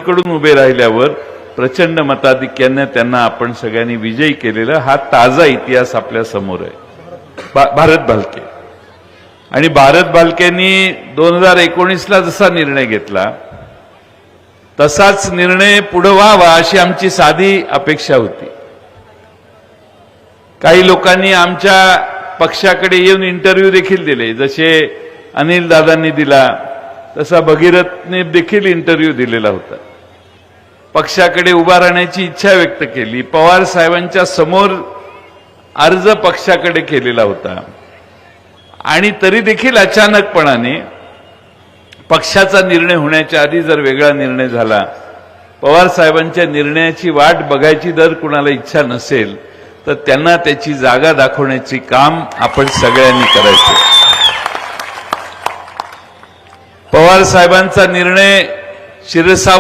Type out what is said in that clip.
दोन्हीकडून उभे राहिल्यावर प्रचंड मताधिक्याने त्यांना आपण सगळ्यांनी विजयी केलेला हा ताजा इतिहास आपल्या समोर आहे। भारत भालके आणि भारत भालकेंनी 2019ला जसा निर्णय घेतला तसाच निर्णय पुढे व्हावा अशी आमची साधी अपेक्षा होती। काही लोकांनी आमच्या पक्षाकडे येऊन इंटरव्ह्यू देखील दिले, जसे अनिल दादांनी दिला तसा भगीरथने देखील इंटरव्ह्यू दिलेला होता। पक्षाकडे उभा राहण्याची इच्छा व्यक्त केली, पवार साहेबांच्या समोर अर्ज पक्षाकडे केलेला होता आणि तरी देखील अचानकपणाने पक्षाचा निर्णय होण्याच्या आधी जर वेगळा निर्णय झाला, पवार साहेबांच्या निर्णयाची वाट बघायची जर कुणाला इच्छा नसेल तर त्यांना त्याची जागा दाखवण्याचे काम आपण सगळ्यांनी करायचे। पवार साहेबांचा निर्णय शिरसावून